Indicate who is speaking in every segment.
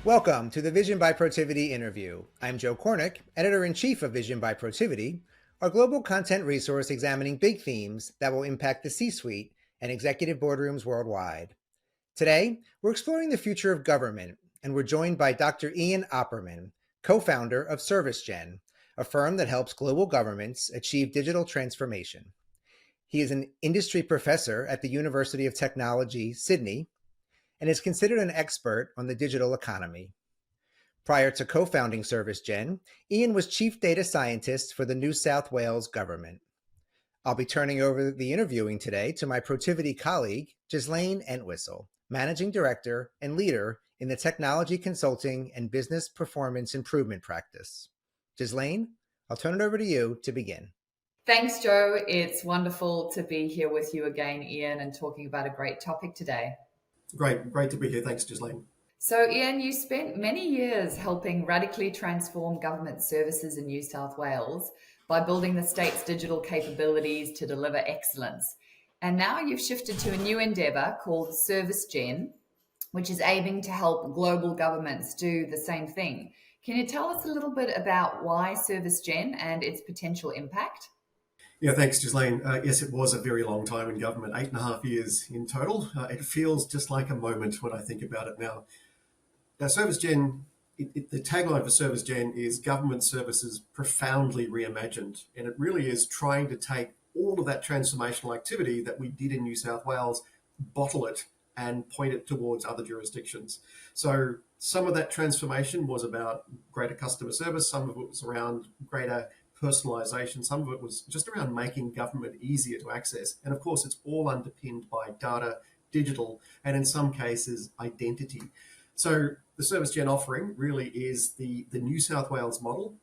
Speaker 1: Welcome to the Vision by Protiviti interview. I'm Joe Cornick, Editor-in-Chief of Vision by Protiviti, our global content resource examining big themes that will impact the C-suite and executive boardrooms worldwide. Today, we're exploring the future of government, and we're joined by Dr. Ian Oppermann, co-founder of ServiceGen, a firm that helps global governments achieve digital transformation. He is an industry professor at the University of Technology, Sydney, and is considered an expert on the digital economy. Prior to co-founding ServiceGen, Ian was Chief Data Scientist for the New South Wales government. I'll be turning over the interviewing today to my Protiviti colleague, Ghislaine Entwisle, Managing Director and Leader in the Technology Consulting and Business Performance Improvement practice. Ghislaine, I'll turn it over to you to begin.
Speaker 2: Thanks, Joe. It's wonderful to be here with you again, Ian, and talking about a great topic today.
Speaker 3: Great to be here. Thanks, Ghislaine.
Speaker 2: So, Ian, you spent many years helping radically transform government services in New South Wales by building the state's digital capabilities to deliver excellence. And now you've shifted to a new endeavour called ServiceGen, which is aiming to help global governments do the same thing. Can you tell us a little bit about why ServiceGen and its potential impact?
Speaker 3: Yeah, thanks, Ghislaine. Yes, it was a very long time in government, 8.5 years in total. It feels just like a moment when I think about it now. Now, ServiceGen, the tagline for ServiceGen is government services profoundly reimagined. And it really is trying to take all of that transformational activity that we did in New South Wales, bottle it and point it towards other jurisdictions. So some of that transformation was about greater customer service. Some of it was around greater personalization. Some of it was just around making government easier to access. And of course, it's all underpinned by data, digital, and in some cases, identity. So the ServiceGen offering really is the New South Wales model,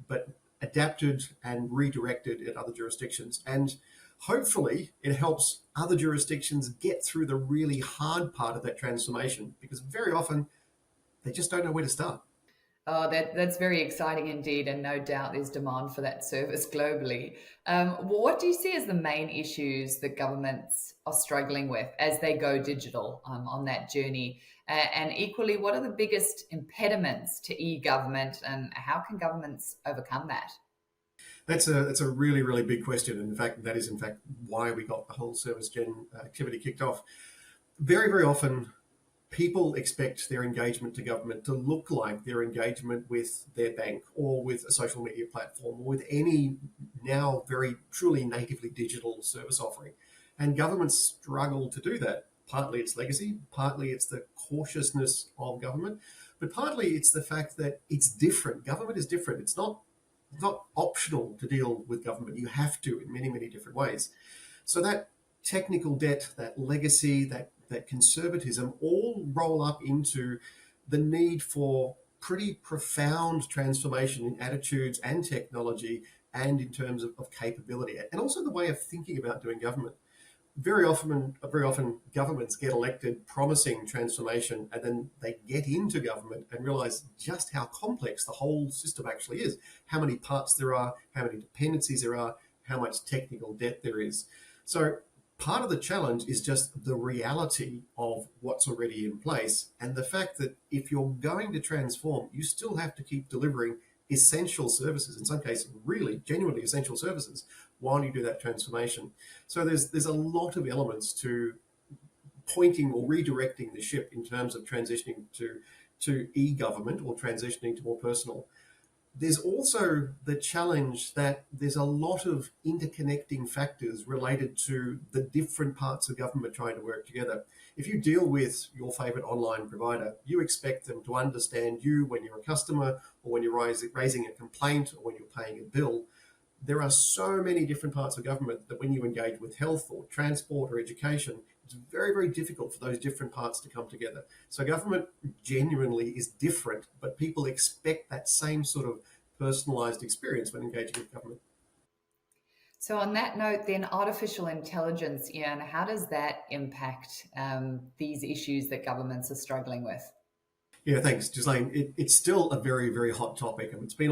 Speaker 3: but adapted and redirected at other jurisdictions. And hopefully it helps other jurisdictions get through the really hard part of that transformation, because very often they just don't know where to start.
Speaker 2: Oh, that's very exciting indeed, and no doubt there's demand for that service globally. What do you see as the main issues that governments are struggling with as they go digital on that journey? And equally, what are the biggest impediments to e-government, and how can governments overcome that?
Speaker 3: That's a really, really big question. And in fact, that is in fact why we got the whole ServiceGen activity kicked off. Very, very often, people expect their engagement to government to look like their engagement with their bank or with a social media platform or with any now very truly natively digital service offering. And governments struggle to do that. Partly it's legacy, partly it's the cautiousness of government, but partly it's the fact that it's different. Government is different. It's not optional to deal with government. You have to in many, many different ways. So that technical debt, that legacy, that conservatism all roll up into the need for pretty profound transformation in attitudes and technology and in terms of capability, and also the way of thinking about doing government. Very often governments get elected promising transformation, and then they get into government and realize just how complex the whole system actually is, how many parts there are, how many dependencies there are, how much technical debt there is. So part of the challenge is just the reality of what's already in place, and the fact that if you're going to transform, you still have to keep delivering essential services, in some cases really genuinely essential services, while you do that transformation. So there's a lot of elements to pointing or redirecting the ship in terms of transitioning to e-government or transitioning to more personal. There's also the challenge that there's a lot of interconnecting factors related to the different parts of government trying to work together. If you deal with your favorite online provider, you expect them to understand you when you're a customer or when you're raising a complaint or when you're paying a bill. There are so many different parts of government that when you engage with health or transport or education, it's very, very difficult for those different parts to come together. So government genuinely is different, but people expect that same sort of personalized experience when engaging with government.
Speaker 2: So on that note, then artificial intelligence, Ian, how does that impact these issues that governments are struggling with?
Speaker 3: Yeah, thanks, Ghislaine. It's still a very, very hot topic. And it's been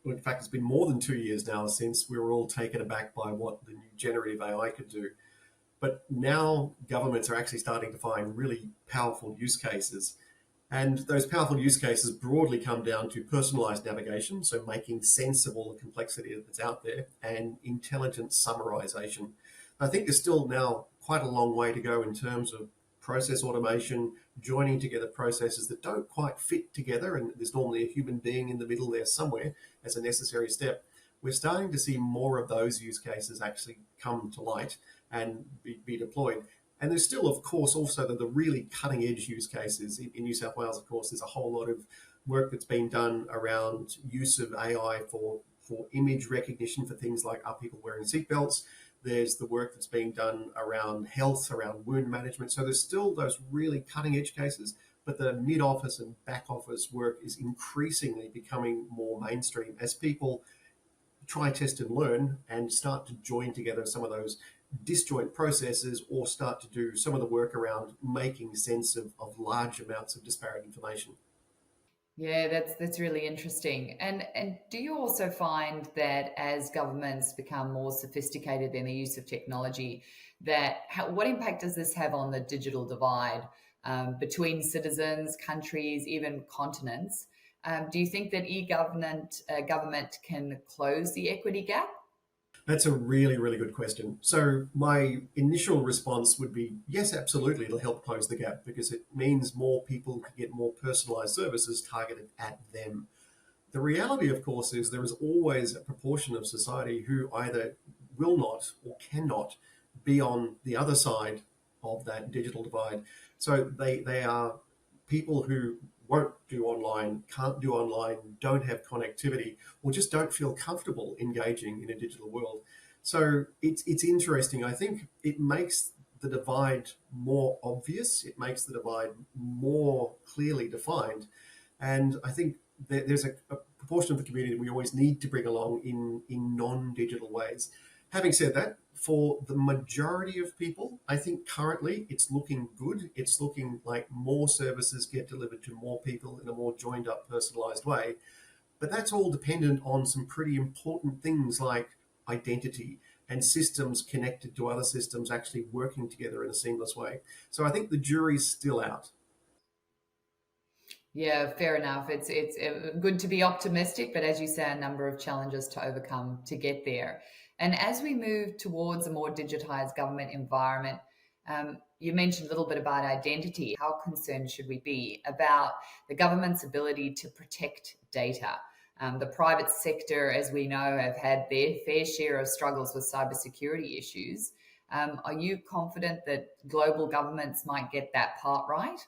Speaker 3: in fact, it's been more than 2 years now since we were all taken aback by what the new generative AI could do. But now governments are actually starting to find really powerful use cases. And those powerful use cases broadly come down to personalized navigation, so making sense of all the complexity that's out there, and intelligent summarization. I think there's still now quite a long way to go in terms of process automation, joining together processes that don't quite fit together, and there's normally a human being in the middle there somewhere as a necessary step. We're starting to see more of those use cases actually come to light and be deployed. And there's still, of course, also the really cutting edge use cases. In New South Wales, of course, there's a whole lot of work that's been done around use of AI for image recognition for things like, are people wearing seatbelts? There's the work that's being done around health, around wound management. So there's still those really cutting edge cases, but the mid office and back office work is increasingly becoming more mainstream as people try, test, and learn and start to join together some of those disjoint processes, or start to do some of the work around making sense of large amounts of disparate information.
Speaker 2: Yeah, that's really interesting. And do you also find that as governments become more sophisticated in the use of technology, that what impact does this have on the digital divide between citizens, countries, even continents? Do you think that government can close the equity gap?
Speaker 3: That's a really, really good question. So my initial response would be yes, absolutely, it'll help close the gap because it means more people can get more personalized services targeted at them. The reality, of course, is there is always a proportion of society who either will not or cannot be on the other side of that digital divide. So they are people who won't do online, can't do online, don't have connectivity, or just don't feel comfortable engaging in a digital world. So it's interesting. I think it makes the divide more obvious. It makes the divide more clearly defined. And I think there's a proportion of the community we always need to bring along in non-digital ways. Having said that, for the majority of people, I think currently it's looking good. It's looking like more services get delivered to more people in a more joined up, personalized way. But that's all dependent on some pretty important things like identity and systems connected to other systems actually working together in a seamless way. So I think the jury's still out.
Speaker 2: Yeah, fair enough. It's good to be optimistic, but as you say, a number of challenges to overcome to get there. And as we move towards a more digitized government environment, you mentioned a little bit about identity. How concerned should we be about the government's ability to protect data? The private sector, as we know, have had their fair share of struggles with cybersecurity issues. Are you confident that global governments might get that part right?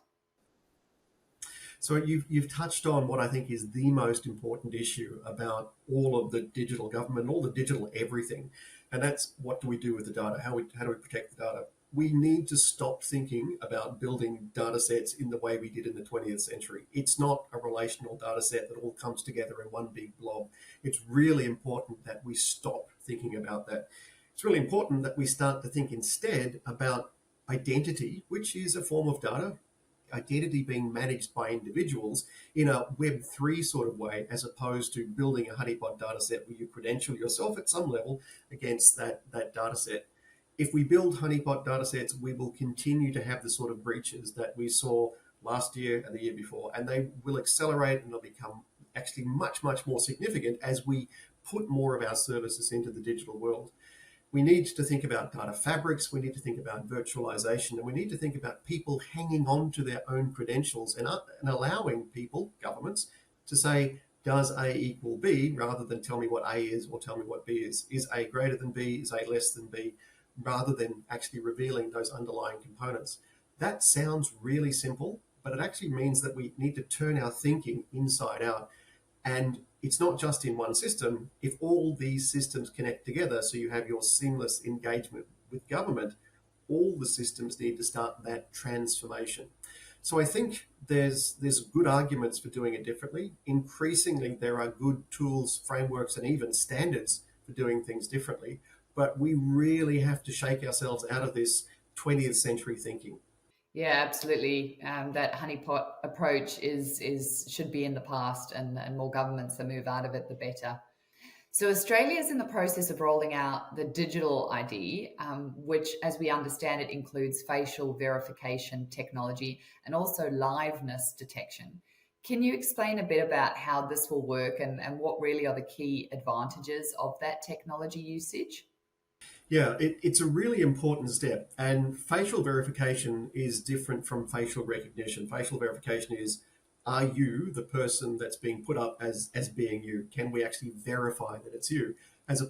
Speaker 3: So you've touched on what I think is the most important issue about all of the digital government, all the digital everything, and that's what do we do with the data? How do we protect the data? We need to stop thinking about building data sets in the way we did in the 20th century. It's not a relational data set that all comes together in one big blob. It's really important that we stop thinking about that. It's really important that we start to think instead about identity, which is a form of data, identity being managed by individuals in a Web3 sort of way, as opposed to building a honeypot data set where you credential yourself at some level against that data set. If we build honeypot data sets, we will continue to have the sort of breaches that we saw last year and the year before, and they will accelerate and they'll become actually much, much more significant as we put more of our services into the digital world. We need to think about data fabrics, we need to think about virtualization, and we need to think about people hanging on to their own credentials and allowing people, governments, to say, does A equal B, rather than tell me what A is or tell me what B is. Is A greater than B? Is A less than B? Rather than actually revealing those underlying components. That sounds really simple, but it actually means that we need to turn our thinking inside out. And it's not just in one system. If all these systems connect together, so you have your seamless engagement with government, all the systems need to start that transformation. So I think there's good arguments for doing it differently. Increasingly, there are good tools, frameworks, and even standards for doing things differently. But we really have to shake ourselves out of this 20th century thinking.
Speaker 2: Yeah, absolutely. That honeypot approach is should be in the past, and more governments that move out of it, the better. So Australia is in the process of rolling out the digital ID, which, as we understand it, includes facial verification technology and also liveness detection. Can you explain a bit about how this will work and what really are the key advantages of that technology usage?
Speaker 3: Yeah, it's a really important step. And facial verification is different from facial recognition. Facial verification is, are you the person that's being put up as being you? Can we actually verify that it's you? As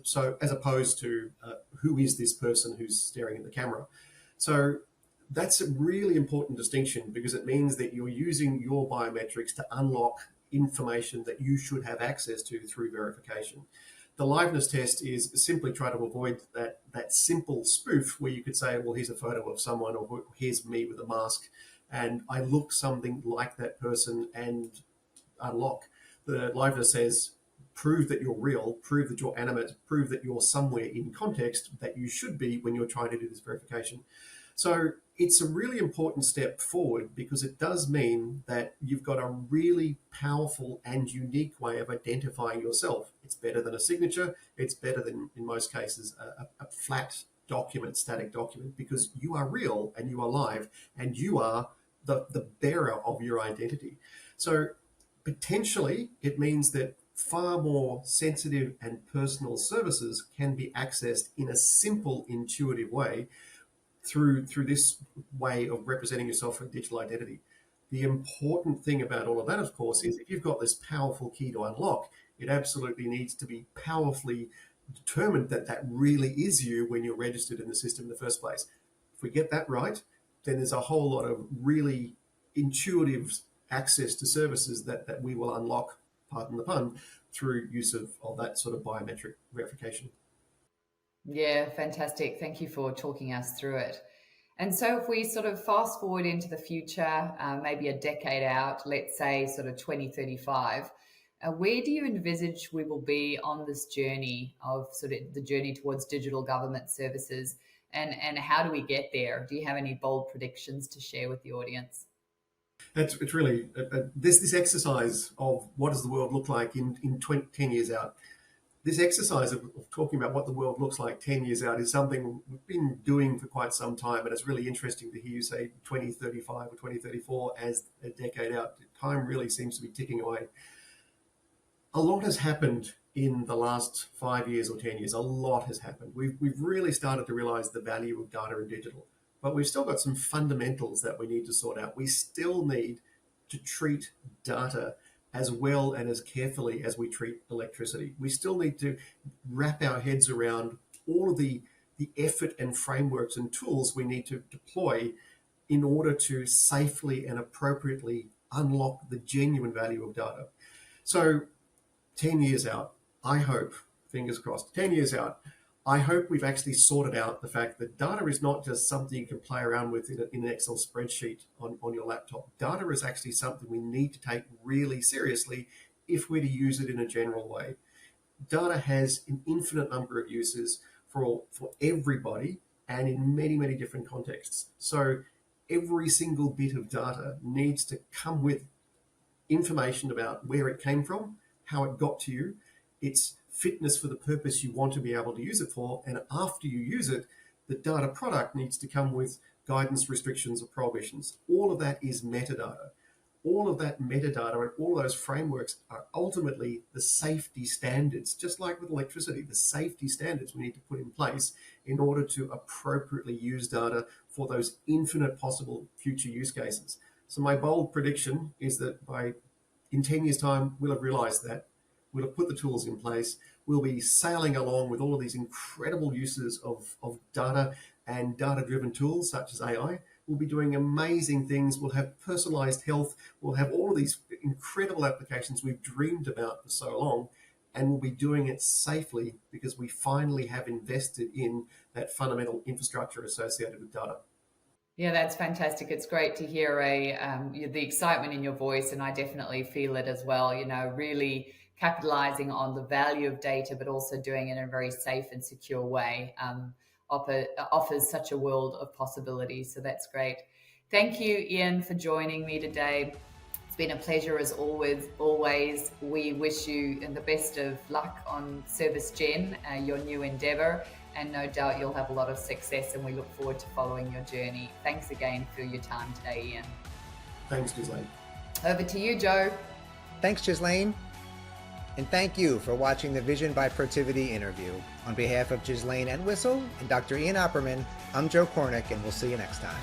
Speaker 3: opposed to who is this person who's staring at the camera? So that's a really important distinction because it means that you're using your biometrics to unlock information that you should have access to through verification. The liveness test is simply try to avoid that simple spoof where you could say, well, here's a photo of someone, or here's me with a mask, and I look something like that person and unlock. The liveness says, prove that you're real, prove that you're animate, prove that you're somewhere in context that you should be when you're trying to do this verification. So it's a really important step forward because it does mean that you've got a really powerful and unique way of identifying yourself. It's better than a signature. It's better than, in most cases, a flat document, static document, because you are real and you are live and you are the bearer of your identity. So potentially it means that far more sensitive and personal services can be accessed in a simple, intuitive way through this way of representing yourself for digital identity. The important thing about all of that, of course, is if you've got this powerful key to unlock, it absolutely needs to be powerfully determined that that really is you when you're registered in the system in the first place. If we get that right, then there's a whole lot of really intuitive access to services that we will unlock, pardon the pun, through use of that sort of biometric verification.
Speaker 2: Yeah, fantastic. Thank you for talking us through it. And so, if we sort of fast forward into the future, maybe a decade out, let's say sort of 2035, where do you envisage we will be on this journey of sort of the journey towards digital government services? And how do we get there? Do you have any bold predictions to share with the audience?
Speaker 3: It's really this exercise of what does the world look like in 10 years out. This exercise of talking about what the world looks like 10 years out is something we've been doing for quite some time. And it's really interesting to hear you say 2035 or 2034 as a decade out. Time really seems to be ticking away. A lot has happened in the last 5 years or 10 years. A lot has happened. We've really started to realize the value of data and digital, but we've still got some fundamentals that we need to sort out. We still need to treat data as well and as carefully as we treat electricity. We still need to wrap our heads around all of the effort and frameworks and tools we need to deploy in order to safely and appropriately unlock the genuine value of data. So 10 years out, I hope, fingers crossed, 10 years out, I hope we've actually sorted out the fact that data is not just something you can play around with in an Excel spreadsheet on your laptop. Data is actually something we need to take really seriously if we're to use it in a general way. Data has an infinite number of uses for everybody and in many, many different contexts. So every single bit of data needs to come with information about where it came from, how it got to you, its fitness for the purpose you want to be able to use it for, and after you use it, the data product needs to come with guidance, restrictions, or prohibitions. All of that is metadata. All of that metadata and all those frameworks are ultimately the safety standards, just like with electricity, the safety standards we need to put in place in order to appropriately use data for those infinite possible future use cases. So my bold prediction is that in 10 years' time, we'll have realized that. We'll have put the tools in place. We'll be sailing along with all of these incredible uses of data and data-driven tools such as AI. We'll be doing amazing things. We'll have personalized health. We'll have all of these incredible applications we've dreamed about for so long, and we'll be doing it safely because we finally have invested in that fundamental infrastructure associated with data.
Speaker 2: Yeah, that's fantastic. It's great to hear the excitement in your voice, and I definitely feel it as well. You know, really capitalizing on the value of data, but also doing it in a very safe and secure way offers such a world of possibilities. So that's great. Thank you, Ian, for joining me today. It's been a pleasure as always. We wish you the best of luck on Service Gen, your new endeavour, and no doubt you'll have a lot of success, and we look forward to following your journey. Thanks again for your time today, Ian.
Speaker 3: Thanks, Ghislaine.
Speaker 2: Over to you, Joe.
Speaker 1: Thanks, Ghislaine. And thank you for watching the Vision by Protiviti interview. On behalf of Ghislaine Entwisle and Dr. Ian Oppermann, I'm Joe Cornick, and we'll see you next time.